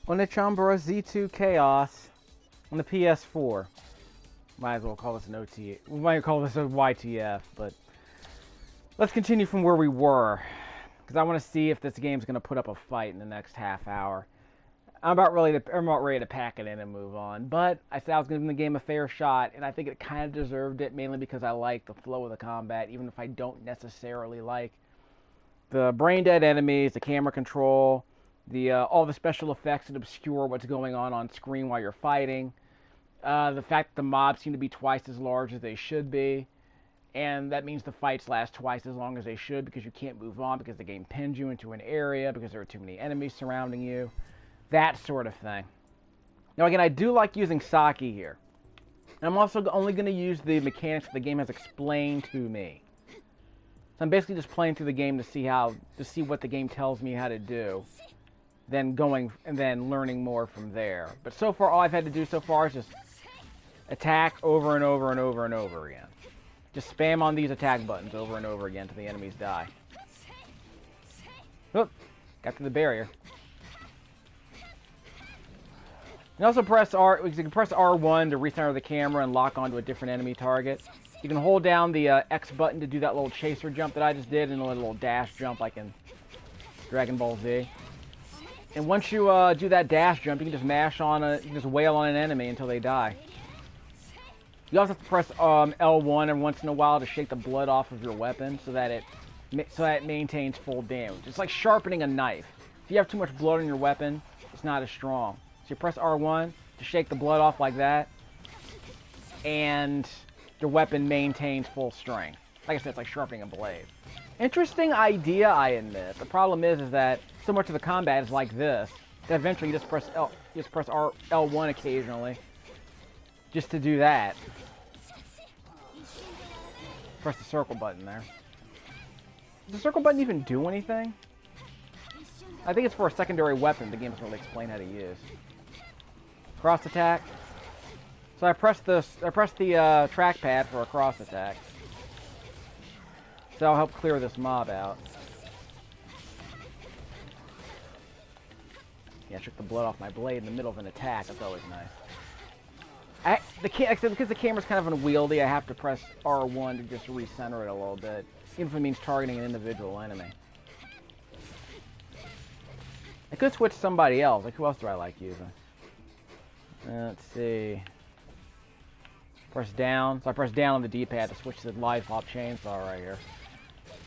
Onechanbara Z2 Chaos on the PS4. Might as well call this an OTA. We might call this a YTF, but let's continue from where we were, because I want to see if this game's going to put up a fight in the next half hour. I'm about ready to pack it in and move on, but I said I was going to give the game a fair shot, and I think it kind of deserved it, mainly because I like the flow of the combat, even if I don't necessarily like the brain-dead enemies, the camera control, all the special effects that obscure what's going on screen while you're fighting, the fact that the mobs seem to be twice as large as they should be, and that means the fights last twice as long as they should, because you can't move on because the game pins you into an area because there are too many enemies surrounding you. That sort of thing. Now again, I do like using Sake here. I'm also only going to use the mechanics that the game has explained to me. So I'm basically just playing through the game to see what the game tells me how to do, then learning more from there. But so far, all I've had to do so far is just attack over and over and over and over again. Just spam on these attack buttons over and over again until the enemies die. Oop, got through the barrier. You can also press you can press R1 to recenter the camera and lock onto a different enemy target. You can hold down the X button to do that little chaser jump that I just did, and a little dash jump like in Dragon Ball Z. And once you do that dash jump, you can just you can just wail on an enemy until they die. You also have to press L1 every once in a while to shake the blood off of your weapon so that it maintains full damage. It's like sharpening a knife. If you have too much blood on your weapon, it's not as strong. So you press R1 to shake the blood off like that, and your weapon maintains full strength. Like I said, it's like sharpening a blade. Interesting idea, I admit. The problem is that so much of the combat is like this that eventually you just press L1 occasionally just to do that. Press the circle button there. Does the circle button even do anything? I think it's for a secondary weapon the game doesn't really explain how to use. Cross attack. So I pressed the trackpad for a cross attack. So I'll help clear this mob out. Yeah, I shook the blood off my blade in the middle of an attack. That's always nice. Because the camera's kind of unwieldy, I have to press R1 to just recenter it a little bit, even if it means targeting an individual enemy. I could switch somebody else. Like, who else do I like using? Let's see. Press down. So I press down on the D-pad to switch to the live hop chainsaw right here.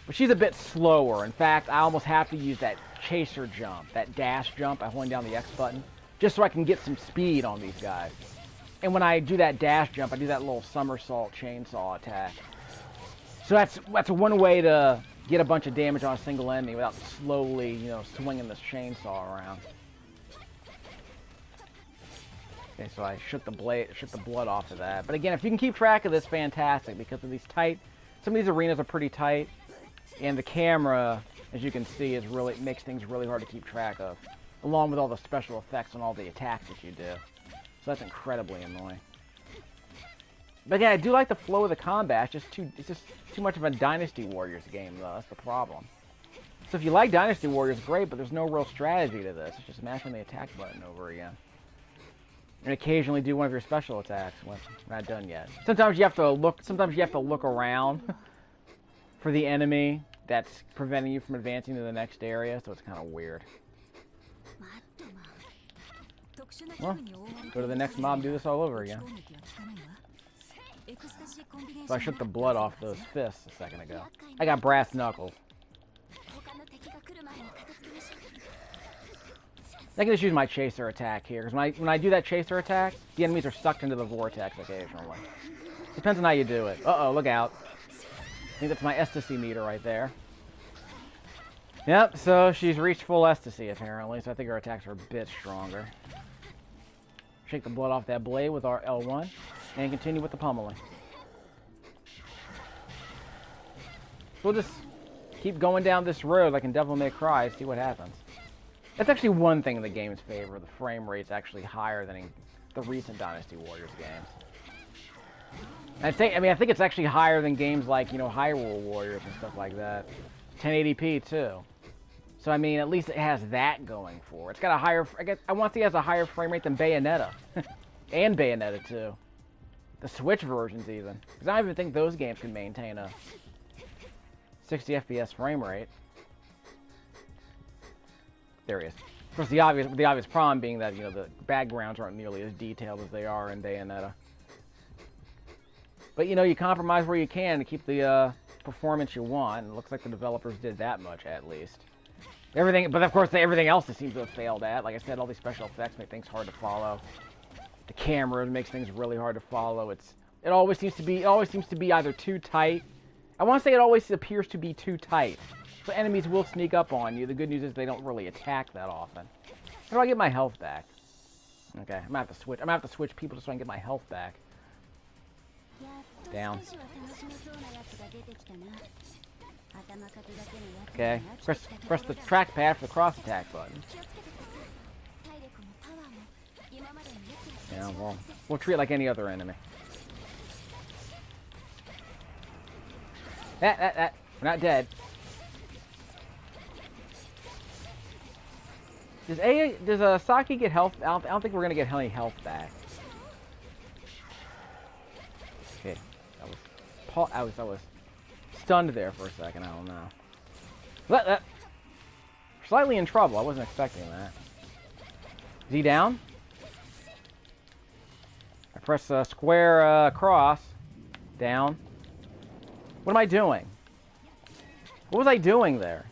But she's a bit slower. In fact, I almost have to use that chaser jump, that dash jump by holding down the X button, just so I can get some speed on these guys. And when I do that dash jump, I do that little somersault chainsaw attack. So that's one way to get a bunch of damage on a single enemy without slowly, swinging this chainsaw around. Okay, so I shook the blood off of that. But again, if you can keep track of this, fantastic, because of these some of these arenas are pretty tight, and the camera, as you can see, makes things really hard to keep track of, along with all the special effects on all the attacks that you do. So that's incredibly annoying. But again, I do like the flow of the combat. It's just too much of a Dynasty Warriors game, though. That's the problem. So if you like Dynasty Warriors, great, but there's no real strategy to this. It's just mashing the attack button over again. And occasionally do one of your special attacks. Well, not done yet. Sometimes you have to look around for the enemy that's preventing you from advancing to the next area, so it's kind of weird. Well, go to the next mob and do this all over again. So I shook the blood off those fists a second ago. I got brass knuckles. I can just use my chaser attack here, because when I do that chaser attack, the enemies are sucked into the vortex occasionally. Depends on how you do it. Uh-oh, look out. I think that's my ecstasy meter right there. Yep, so she's reached full ecstasy, apparently, so I think her attacks are a bit stronger. Shake the blood off that blade with our L1, and continue with the pummeling. We'll just keep going down this road like in Devil May Cry, see what happens. That's actually one thing in the game's favor. The frame rate's actually higher than in the recent Dynasty Warriors games. I think it's actually higher than games like, Hyrule Warriors and stuff like that. 1080p too. So I mean, at least it has that going for it. It's got a higher. I want to see it has a higher frame rate than Bayonetta, and Bayonetta 2. The Switch versions even, because I don't even think those games can maintain a 60 FPS frame rate. There he is. Of course, the obvious problem being that, you know, the backgrounds aren't nearly as detailed as they are in Bayonetta. But, you know, you compromise where you can to keep the performance you want. And it looks like the developers did that much, at least. But of course, everything else it seems to have failed at. Like I said, all these special effects make things hard to follow. The camera makes things really hard to follow. It always seems to be either too tight. I want to say it always appears to be too tight. So enemies will sneak up on you. The good news is they don't really attack that often. How do I get my health back? Okay, I'm gonna have to switch. I'm gonna have to switch people just so I can get my health back. Down. Okay, press the trackpad for the cross attack button. Yeah, well, we'll treat it like any other enemy. We're not dead. Does Saki get health? I don't think we're gonna get any health back. Okay, I was stunned there for a second. I don't know. We're slightly in trouble. I wasn't expecting that. Is he down? I press square cross. Down. What am I doing? What was I doing there?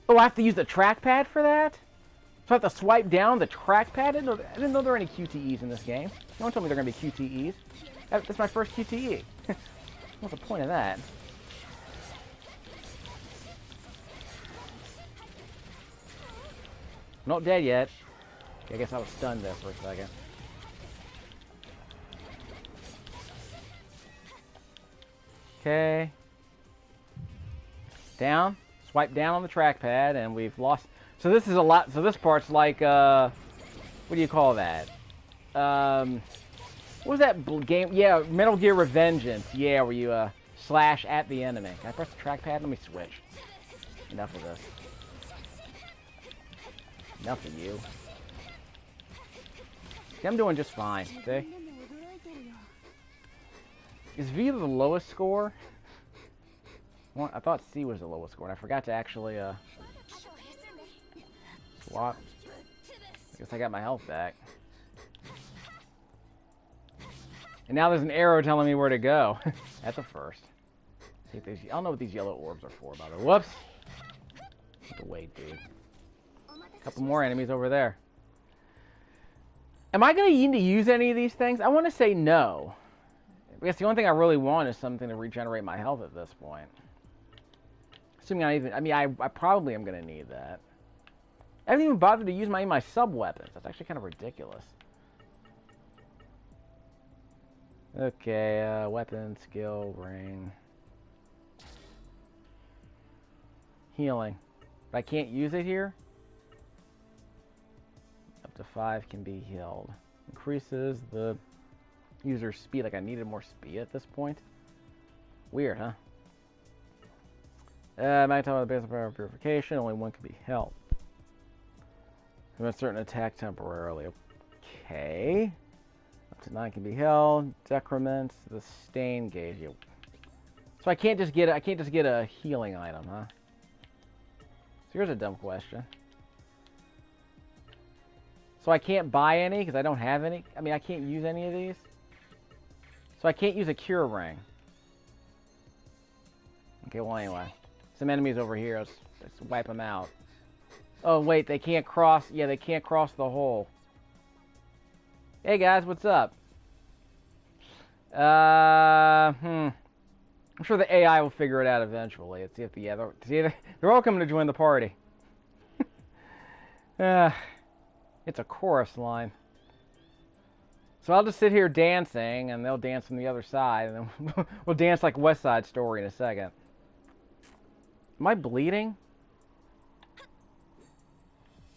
Oh, I have to use the trackpad for that? So I have to swipe down the trackpad? I didn't know there were any QTEs in this game. No one told me there were going to be QTEs. That's my first QTE. What's the point of that? Not dead yet. Okay, I guess I was stunned there for a second. Okay. Down. Swipe down on the trackpad, and we've lost. So this is a lot. So this part's like, what do you call that? What was that game? Yeah, Metal Gear Revengeance. Yeah, where you slash at the enemy. Can I press the trackpad? Let me switch. Enough of this. Enough of you. See, I'm doing just fine. See? Is V the lowest score? Well, I thought C was the lowest score, and I forgot to actually swap. I guess I got my health back. And now there's an arrow telling me where to go. That's a first. See if I don't know what these yellow orbs are for, by the way. Whoops. Wait, dude. A couple more enemies over there. Am I going to need to use any of these things? I want to say no. I guess the only thing I really want is something to regenerate my health at this point. Assuming I probably am going to need that. I haven't even bothered to use my sub-weapons. That's actually kind of ridiculous. Okay, weapon, skill, ring. Healing. But I can't use it here? Up to 5 can be healed. Increases the user's speed. Like I needed more speed at this point. Weird, huh? Might tell the basic power of purification. Only one can be held. Prevent certain attack temporarily. Okay. Up to 9 can be held. Decrements the stain gauge. So I can't just get a healing item, huh? So here's a dumb question. So I can't buy any because I don't have any. I mean, I can't use any of these. So I can't use a cure ring. Okay, well anyway. Some enemies over here. Let's wipe them out. Oh wait, they can't cross. Yeah, they can't cross the hole. Hey guys, what's up? I'm sure the AI will figure it out eventually. Let's see if they're all coming to join the party. It's a chorus line. So I'll just sit here dancing, and they'll dance from the other side, and then we'll dance like West Side Story in a second. Am I bleeding?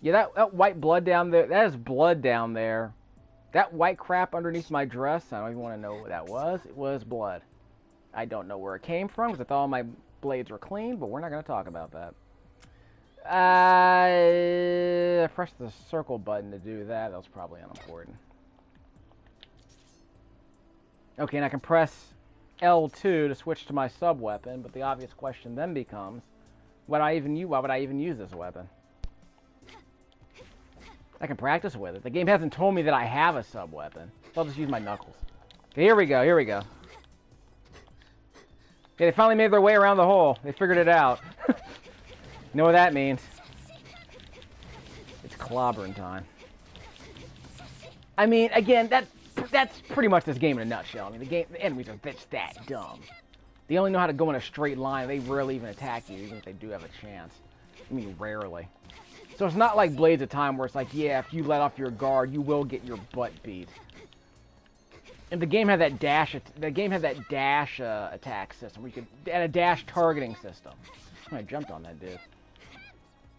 Yeah, that white blood down there, that is blood down there. That white crap underneath my dress, I don't even want to know what that was. It was blood. I don't know where it came from, because I thought all my blades are clean, but we're not going to talk about that. Press the circle button to do that. That was probably unimportant. Okay, and I can press L2 to switch to my sub-weapon, but the obvious question then becomes, why would I even use this weapon? I can practice with it. The game hasn't told me that I have a sub-weapon, so I'll just use my knuckles. Okay, here we go, here we go. Okay, they finally made their way around the hole. They figured it out. You know what that means? It's clobbering time. I mean, again, that's pretty much this game in a nutshell. I mean, the enemies are just that dumb. They only know how to go in a straight line. They rarely even attack you, even if they do have a chance. I mean, rarely. So it's not like Blades of Time where it's like, yeah, if you let off your guard, you will get your butt beat. And the game had that dash. The game had that dash attack system, where you could, and a dash targeting system. I jumped on that dude.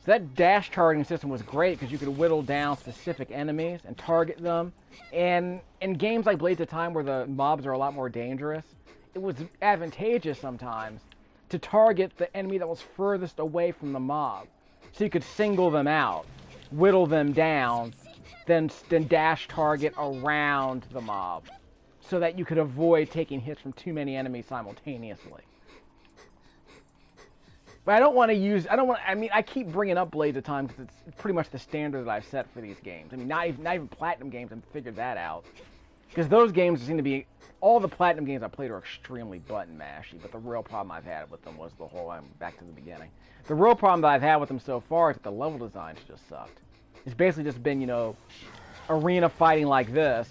So that dash targeting system was great because you could whittle down specific enemies and target them. And in games like Blades of Time, where the mobs are a lot more dangerous, it was advantageous sometimes to target the enemy that was furthest away from the mob, so you could single them out, whittle them down, then dash target around the mob, so that you could avoid taking hits from too many enemies simultaneously. But I mean, I keep bringing up Blades of Time because it's pretty much the standard that I've set for these games. I mean, not even Platinum games have figured that out. Because those games seem to be, all the Platinum games I played are extremely button mashy, but the real problem I've had with them was the whole, I'm back to the beginning. The real problem that I've had with them so far is that the level designs just sucked. It's basically just been, you know, arena fighting like this,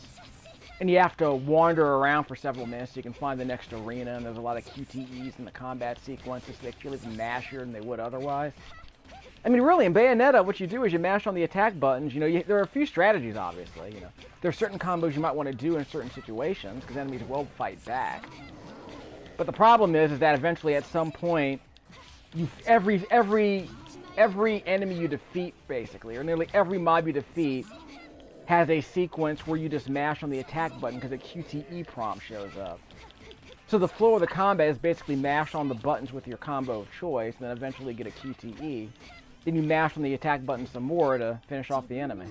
and you have to wander around for several minutes so you can find the next arena, and there's a lot of QTEs in the combat sequences, so they feel even mashier than they would otherwise. I mean, really, in Bayonetta, what you do is you mash on the attack buttons. You know, there are a few strategies, obviously. You know, there are certain combos you might want to do in certain situations, because enemies will fight back. But the problem is that eventually, at some point, every enemy you defeat, basically, or nearly every mob you defeat, has a sequence where you just mash on the attack button because a QTE prompt shows up. So the flow of the combat is basically mash on the buttons with your combo of choice, and then eventually get a QTE. Then you mash on the attack button some more to finish off the enemy.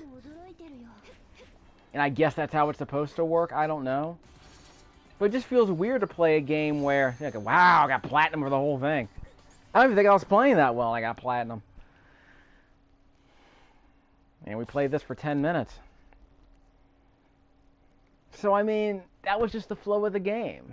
And I guess that's how it's supposed to work. I don't know. But it just feels weird to play a game where, like, wow, I got platinum for the whole thing. I don't even think I was playing that well and I got platinum. And we played this for 10 minutes. So, I mean, that was just the flow of the game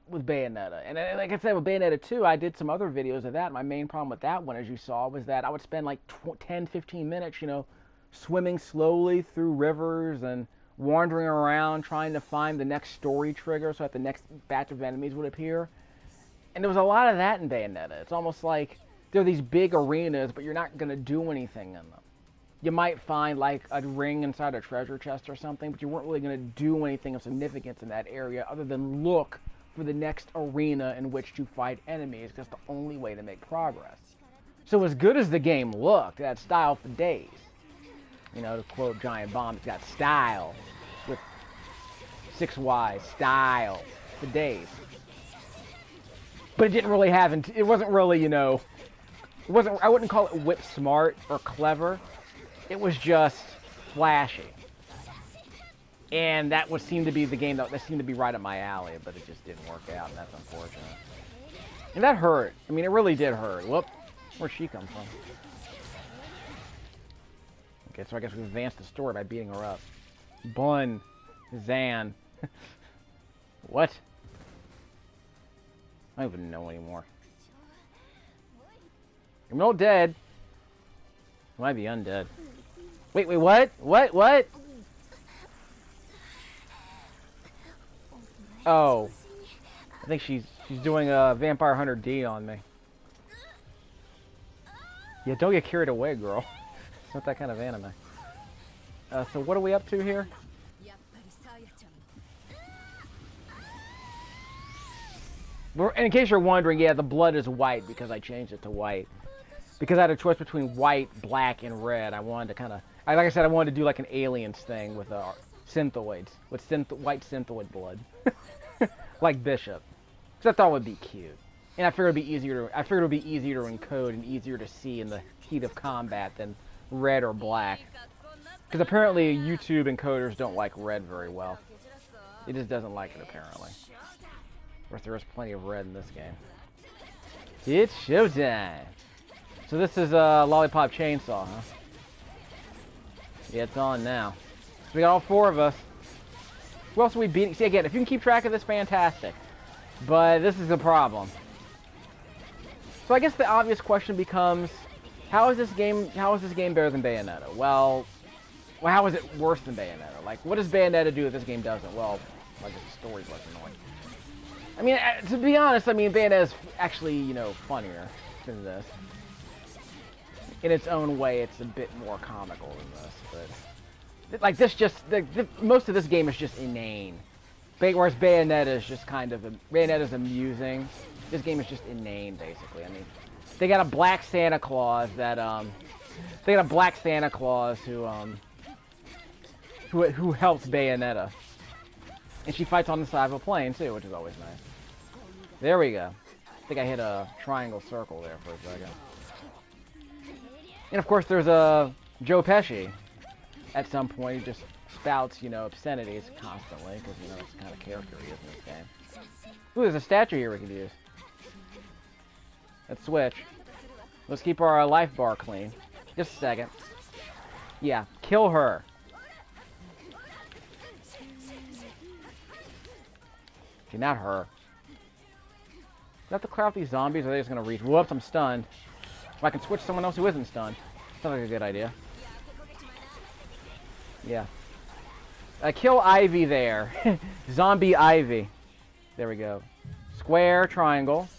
with Bayonetta. And like I said, with Bayonetta 2, I did some other videos of that. My main problem with that one, as you saw, was that I would spend like 10, 15 minutes, you know, swimming slowly through rivers and wandering around trying to find the next story trigger so that the next batch of enemies would appear. And there was a lot of that in Bayonetta. It's almost like there are these big arenas, but you're not going to do anything in them. You might find like a ring inside a treasure chest or something, but you weren't really going to do anything of significance in that area other than look for the next arena in which to fight enemies. That's the only way to make progress. So as good as the game looked, it had style for days. You know, to quote Giant Bomb, it's got style with 6Y, style for days. But it didn't really have, it wasn't really, you know, I wouldn't call it whip smart or clever. It was just flashy. And that would seem to be the game that seemed to be right up my alley, but it just didn't work out, and that's unfortunate. And that hurt. I mean, it really did hurt. Whoop. Where'd she come from? Okay, so I guess we advanced the story by beating her up. Bun. Zan. What? I don't even know anymore. I'm not dead. I might be undead. Wait, what? What? Oh. I think she's doing a Vampire Hunter D on me. Yeah, don't get carried away, girl. It's not that kind of anime. So what are we up to here? In case you're wondering, yeah, the blood is white because I changed it to white. Because I had a choice between white, black, and red. I wanted to kind of, like I said, I wanted to do like an Aliens thing with synthoids, with white synthoid blood. Like Bishop. Because I thought it would be cute. And I figured it would be easier to encode and easier to see in the heat of combat than red or black. Because apparently YouTube encoders don't like red very well. It just doesn't like it apparently. Of course, there is plenty of red in this game. It's showtime! So this is a Lollipop Chainsaw, huh? Yeah, it's on now. So we got all 4 of us. Who else are we beating? See, again, if you can keep track of this, fantastic. But this is the problem. So I guess the obvious question becomes, how is this game better than Bayonetta? Well, how is it worse than Bayonetta? Like, what does Bayonetta do that this game doesn't? Well, I guess the story's less annoying. I mean, to be honest, I mean, Bayonetta's actually, you know, funnier than this. In its own way, it's a bit more comical than this, but... Like, this just... most of this game is just inane. Whereas Bayonetta is just kind of... Bayonetta's amusing. This game is just inane, basically. I mean, they got a black Santa Claus that, they got a black Santa Claus who helps Bayonetta. And she fights on the side of a plane, too, which is always nice. There we go. I think I hit a triangle circle there for a second. And, of course, there's Joe Pesci. At some point, he just spouts, you know, obscenities constantly, because, you know, that's the kind of character he is in this game. Ooh, there's a statue here we could use. Let's switch. Let's keep our life bar clean. Just a second. Yeah, kill her. Okay, not her. Do I have to clear out these zombies, or are they just going to reach? Whoops, I'm stunned. If I can switch to someone else who isn't stunned. Sounds like a good idea. Yeah. Kill Ivy there. Zombie Ivy. There we go. Square, triangle.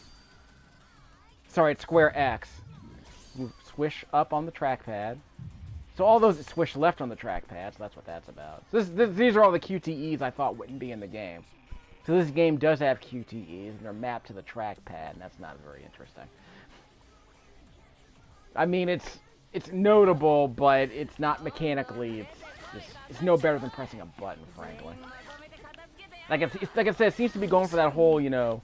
Sorry, it's square X. Swish up on the trackpad. So all those swish left on the trackpad, so that's what that's about. So these are all the QTEs I thought wouldn't be in the game. So this game does have QTEs, and they're mapped to the trackpad, and that's not very interesting. I mean, it's notable, but it's not mechanically. It's no better than pressing a button, frankly. Like I said, it seems to be going for that whole, you know,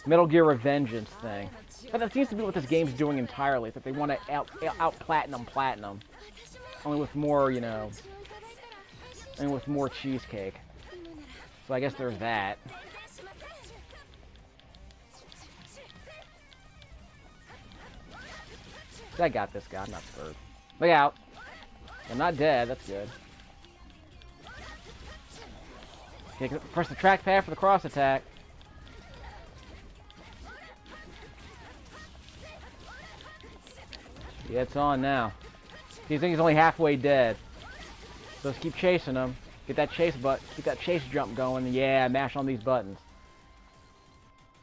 Metal Gear Revengeance thing. But that seems to be what this game's doing entirely. It's that they want to out platinum, only with more, you know, and with more cheesecake. So I guess there's that. I got this guy. I'm not scared. Look out. I'm not dead. That's good. Okay, press the trackpad for the cross attack. Yeah, it's on now. You think he's only halfway dead. So let's keep chasing him. Get that chase keep that chase jump going. Yeah, mash on these buttons.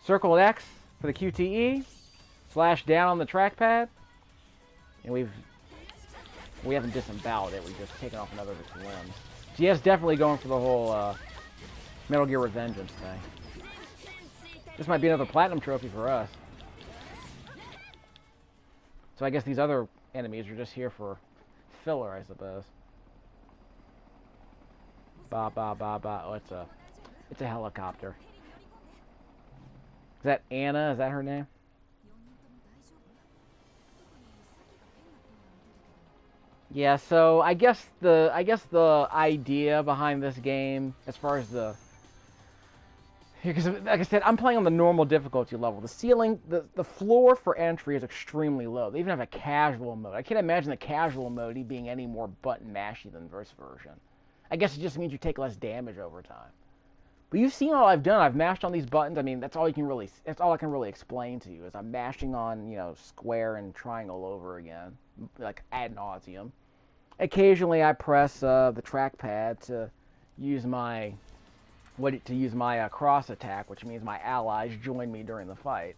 Circle X for the QTE. Slash down on the trackpad. And we haven't disemboweled it. We've just taken off another of its limbs. So yeah, it's definitely going for the whole Metal Gear Revengeance thing. This might be another platinum trophy for us. So I guess these other enemies are just here for filler, I suppose. Ba ba ba ba. Oh, it's a helicopter. Is that Anna? Is that her name? Yeah, so I guess the idea behind this game, as far as because like I said, I'm playing on the normal difficulty level. The ceiling, the floor for entry is extremely low. They even have a casual mode. I can't imagine the casual mode being any more button mashy than the first version. I guess it just means you take less damage over time. But you've seen all I've done. I've mashed on these buttons. I mean, that's all I can really explain to you is I'm mashing on, you know, square and triangle over again, like ad nauseum. Occasionally, I press the trackpad to use my cross attack, which means my allies join me during the fight.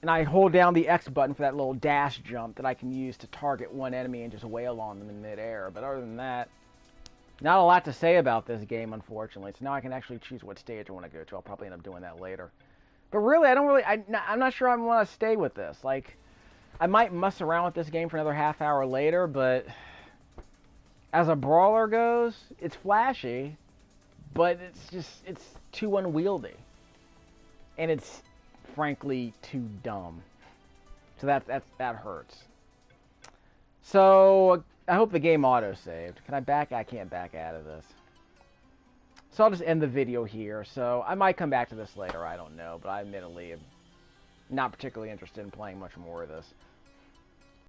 And I hold down the X button for that little dash jump that I can use to target one enemy and just wail on them in midair. But other than that, not a lot to say about this game, unfortunately. So now I can actually choose what stage I want to go to. I'll probably end up doing that later. But really, I'm not sure I want to stay with this. Like, I might mess around with this game for another half hour later, but as a brawler goes, it's flashy, but it's too unwieldy. And it's frankly too dumb. So that hurts. So I hope the game auto-saved. Can I back? I can't back out of this. So I'll just end the video here. So I might come back to this later, I don't know. But I admittedly am not particularly interested in playing much more of this.